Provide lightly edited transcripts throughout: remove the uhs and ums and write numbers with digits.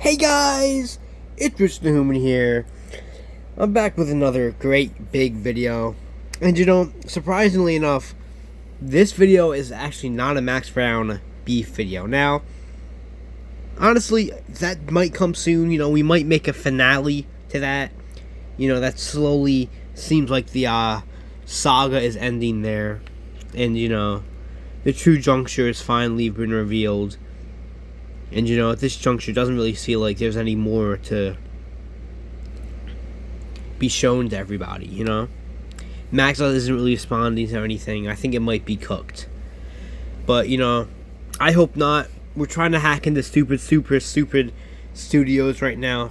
Hey guys, it's Rich the Human here. I'm back with another great big video. And surprisingly enough, this video is actually not a Max Brown beef video. Now, honestly, that might come soon. We might make a finale to that. That slowly seems like the saga is ending there. And, the true juncture has finally been revealed. And, at this juncture, it doesn't really feel like there's any more to be shown to everybody, Max isn't really responding to anything. I think it might be cooked. But, I hope not. We're trying to hack into stupid studios right now.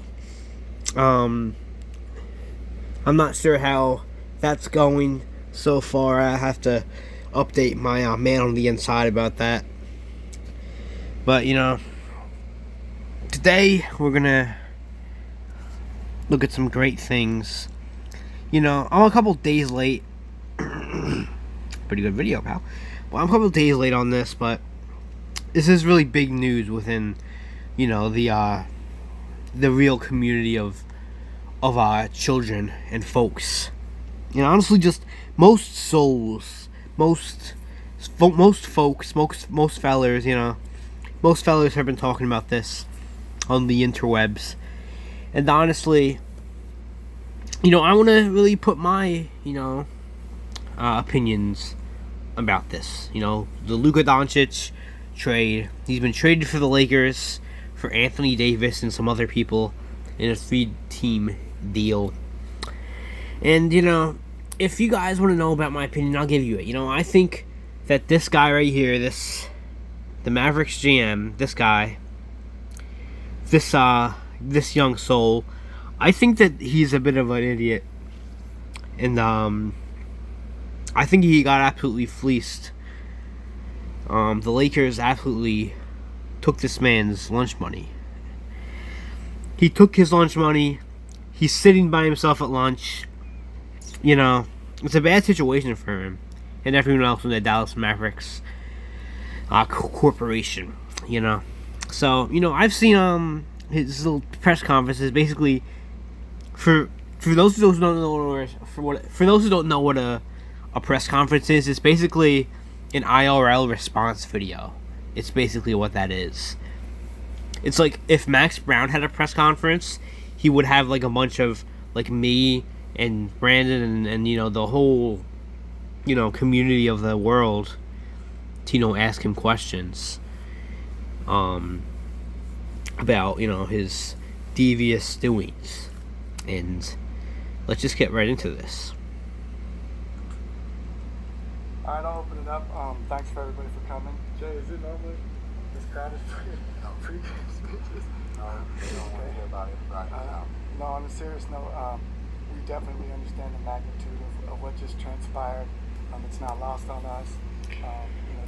I'm not sure how that's going so far. I have to update my man on the inside about that. But, today we're gonna look at some great things. I'm a couple days late. Pretty good video, pal. Well, I'm a couple days late on this, but this is really big news within, the real community of children and folks. Honestly, just most souls, most folks, most fellers, most fellers have been talking about this on the interwebs. And honestly, I want to really put my, opinions about this. The Luka Doncic trade. He's been traded for the Lakers for Anthony Davis and some other people in a 3-team deal. And, if you guys want to know about my opinion, I'll give you it. I think that this guy right here, the Mavericks GM, this guy, this young soul, I think that he's a bit of an idiot. And, I think he got absolutely fleeced. The Lakers absolutely took this man's lunch money. He took his lunch money. He's sitting by himself at lunch. It's a bad situation for him and everyone else in the Dallas Mavericks corporation. So I've seen his little press conferences. Basically, for those who don't know what a press conference is, it's basically an IRL response video. It's basically what that is. It's like if Max Brown had a press conference, he would have like a bunch of like me and Brandon and the whole community of the world to ask him questions about his devious doings. And let's just get right into this. Alright, I'll open it up. Thanks for everybody for coming. Jay, is it normally this crowd is pretty good speeches? No, we don't want to hear about it right now. No, on a serious note, we definitely understand the magnitude of what just transpired. It's not lost on us.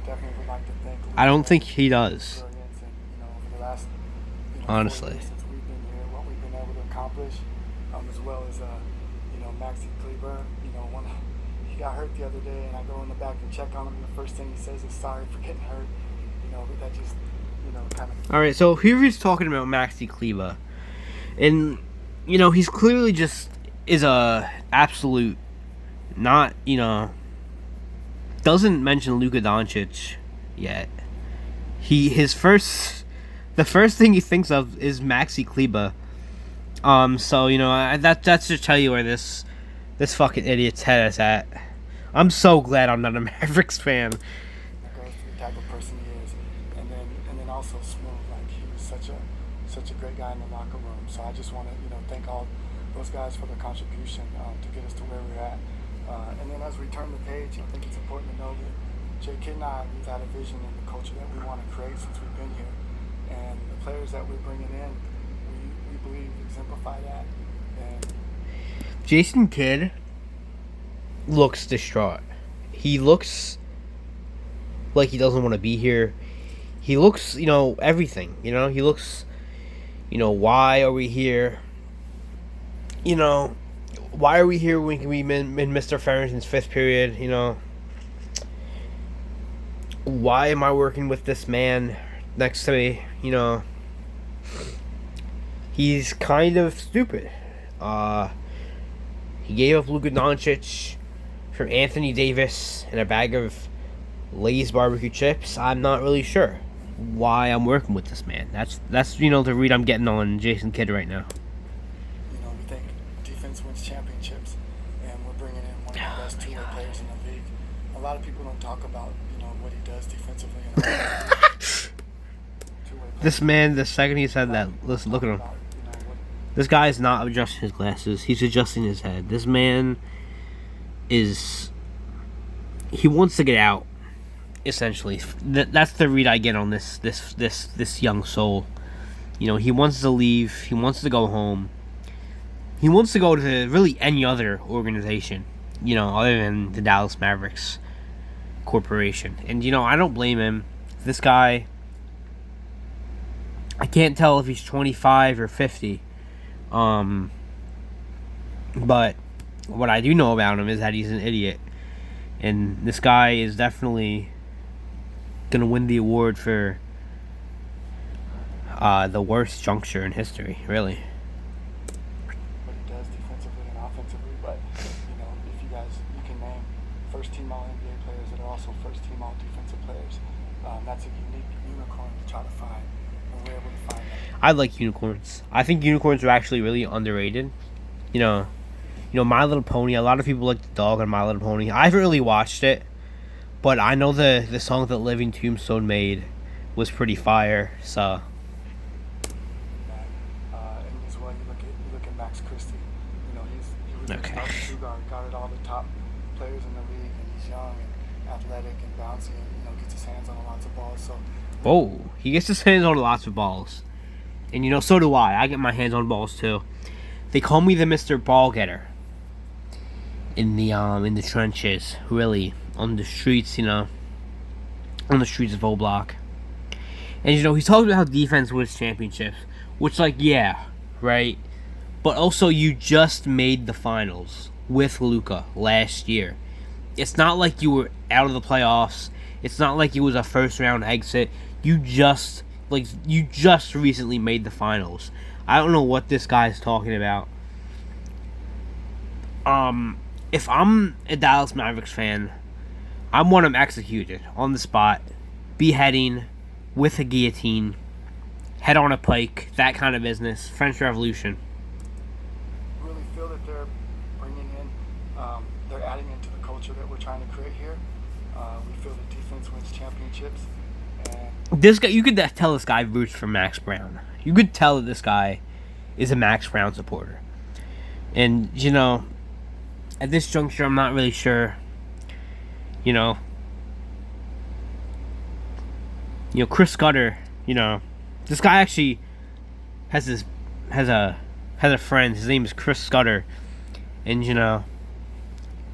Definitely would like to thank Luka. I don't think he does. And, over the last, honestly, 4 years since we've been here, what we've been able to accomplish, as well as Maxi Kleber. He got hurt the other day, and I go in the back and check on him, and the first thing he says is sorry for getting hurt. That just kind of. All right, so here he's talking about Maxi Kleber, and he's clearly just is a absolute not doesn't mention Luka Doncic yet. The first thing he thinks of is Maxi Kleber. So that's to tell you where this fucking idiot's head is at. I'm so glad I'm not a Mavericks fan. That goes to the type of person he is, and then also smooth. Like he was such a great guy in the locker room. So I just want to thank all those guys for their contribution to get us to where we're at. And then as we turn the page, I think it's important to know that Jay Kidd and I, we've had a vision in the culture that we want to create since we've been here, and the players that we're bringing in, we believe exemplify that. And Jason Kidd looks distraught. He looks like he doesn't want to be here. He looks, everything. He looks, why are we here? Why are we here when we in Mr. Farrington's 5th period? Why am I working with this man next to me? he's kind of stupid. He gave up Luka Doncic for Anthony Davis and a bag of Lay's barbecue chips. I'm not really sure why I'm working with this man. That's the read I'm getting on Jason Kidd right now. We think defense wins championships, and we're bringing in one of the best two-way players in the league. A lot of people don't talk about what he does defensively. This man, the second he said that, listen, look at him. This guy is not adjusting his glasses. He's adjusting his head. This man he wants to get out. Essentially, that's the read I get on this young soul. He wants to leave. He wants to go home. He wants to go to really any other organization, other than the Dallas Mavericks Corporation. And I don't blame him. This guy, I can't tell if he's 25 or 50. But what I do know about him is that he's an idiot. And this guy is definitely going to win the award for the worst juncture in history, really. What he does defensively and offensively, but you can name first-team All-NBA players that are also first-team All-Defensive players. That's a unique unicorn to try to find, and we're able to find that. I like unicorns. I think unicorns are actually really underrated. My Little Pony. A lot of people like the dog on My Little Pony. I haven't really watched it, but I know the song that Living Tombstone made was pretty fire. So. And as well, you look at Max Christie. He was Okay. a two-guard, guarded all the top players in the league, and he's young and athletic and bouncy, and gets his hands on lots of balls. So. Whoa, he gets his hands on lots of balls, and so do I. I get my hands on balls too. They call me the Mr. Ball Getter. In the trenches, really, on the streets, on the streets of O'Block. And he's talking about how defense wins championships, which, yeah, right. But also, you just made the finals with Luka last year. It's not like you were out of the playoffs. It's not like it was a first round exit. You just recently made the finals. I don't know what this guy's talking about. If I'm a Dallas Mavericks fan, I want him executed on the spot, beheading with a guillotine, head on a pike, that kind of business. French Revolution. Really feel that they're bringing in, they're adding into the culture that we're trying to create here. We feel that defense wins championships. And This guy, you could tell this guy roots for Max Brown. You could tell that this guy is a Max Brown supporter. And, at this juncture, I'm not really sure, Chris Scudder, this guy actually has a friend. His name is Chris Scudder, and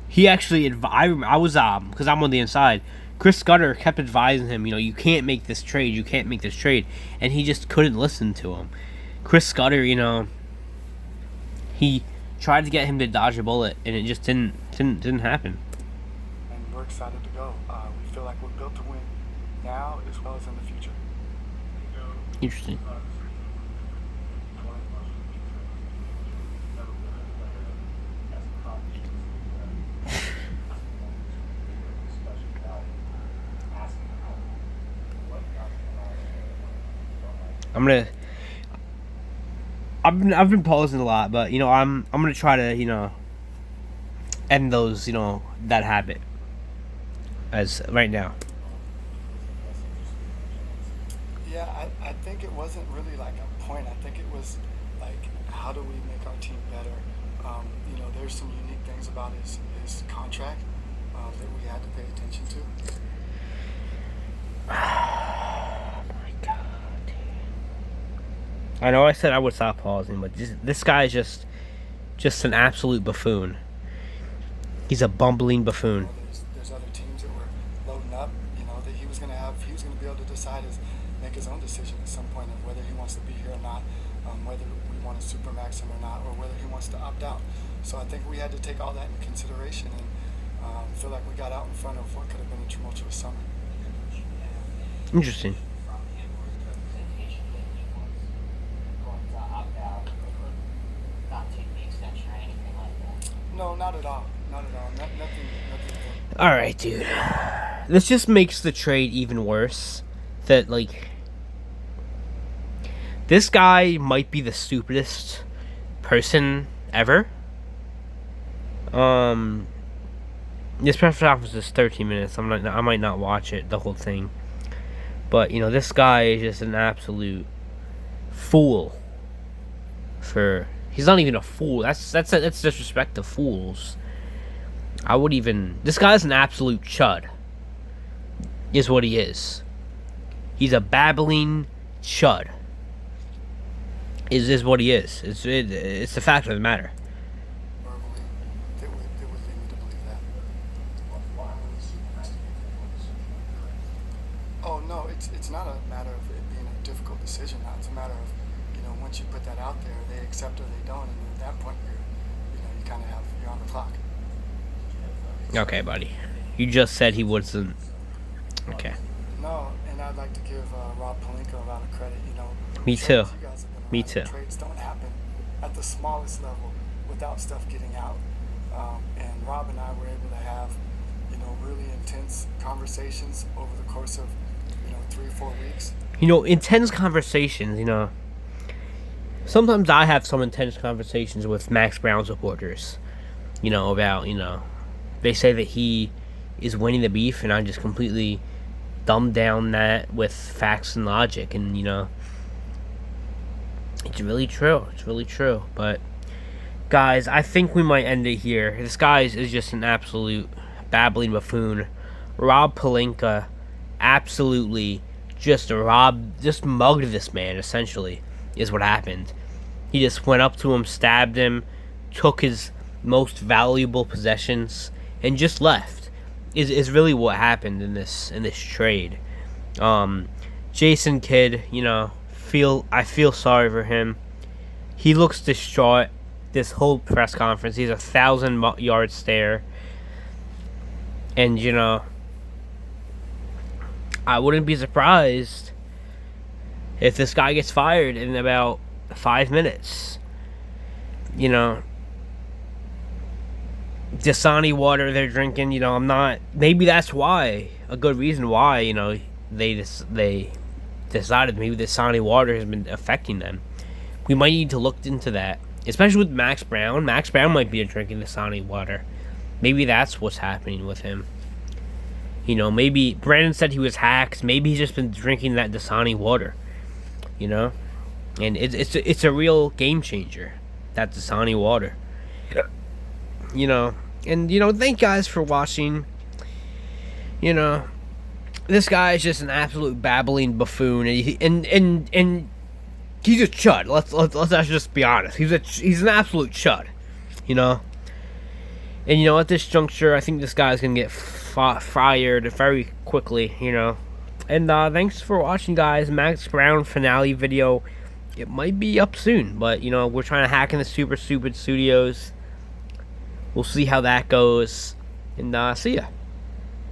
he actually I was because I'm on the inside. Chris Scudder kept advising him, you can't make this trade, and he just couldn't listen to him. Chris Scudder, he tried to get him to dodge a bullet, and it just didn't happen. And we're excited to go. We feel like we're built to win now as well as in the future. Interesting. I've been pausing a lot, but I'm gonna try to end those that habit as right now. Yeah, I think it wasn't really like a point. I think it was like, how do we make our team better? There's some unique things about his contract that we had to pay attention to. Oh my god. I know I said I would stop pausing, but this guy is just an absolute buffoon. He's a bumbling buffoon. There's other teams that were loading up, that he was going to be able to decide make his own decision at some point of whether he wants to be here or not, whether we want to supermax him or not, or whether he wants to opt out. So I think we had to take all that into consideration and feel like we got out in front of what could have been a tumultuous summer. Interesting. No, not at all. Not at all. Nothing. All right, dude. This just makes the trade even worse. That, like, this guy might be the stupidest person ever. This press conference is 13 minutes. I might not watch it, the whole thing. But, you know, this guy is just an absolute fool. He's not even a fool. That's disrespect to fools. This guy's an absolute chud. Is what he is. He's a babbling chud. Is what he is. It's the fact of the matter. Verbally, that would lead me to believe that. Why would he make Oh no, it's not a matter of it being a difficult decision. Now it's a matter of, you know, once you put that out there, they accept or they don't, and at that point you kind of you're on the clock. Okay, buddy. You just said he wasn't. Okay. No, and I'd like to give Rob Pelinka a lot of credit. You know, Me shows too. you guys have been Me around. too. Trades don't happen at the smallest level without stuff getting out. And Rob and I were able to have, you know, really intense conversations over the course of, you know, 3 or 4 weeks. You know, intense conversations, you know. Sometimes I have some intense conversations with Max Brown supporters. You know, about, you know, they say that he is winning the beef, and I just completely dumb down that with facts and logic, and, you know, it's really true. It's really true. But, guys, I think we might end it here. This guy is just an absolute babbling buffoon. Rob Pelinka absolutely just mugged this man, essentially, is what happened. He just went up to him, stabbed him, took his most valuable possessions, and just left. Is really what happened in this trade. Jason Kidd, you know, I feel sorry for him. He looks distraught this whole press conference. He's 1,000-yard stare. And, you know, I wouldn't be surprised if this guy gets fired in about 5 minutes. You know, Dasani water they're drinking, you know, maybe that's why, a good reason why, you know, they decided maybe Dasani water has been affecting them. We might need to look into that, especially with Max Brown. Max Brown might be drinking Dasani water. Maybe that's what's happening with him. You know, maybe Brandon said he was hacked. Maybe he's just been drinking that Dasani water. You know, and it's a real game changer, that Dasani water. You know, and, you know, thank guys for watching. You know, this guy is just an absolute babbling buffoon, and he's a chud. Let's just be honest. He's an absolute chud. You know, and, you know, at this juncture, I think this guy's gonna get fired very quickly. You know, and thanks for watching, guys. Max Brown finale video. It might be up soon, but, you know, we're trying to hack in the Super Stupid Studios. We'll see how that goes, and see ya.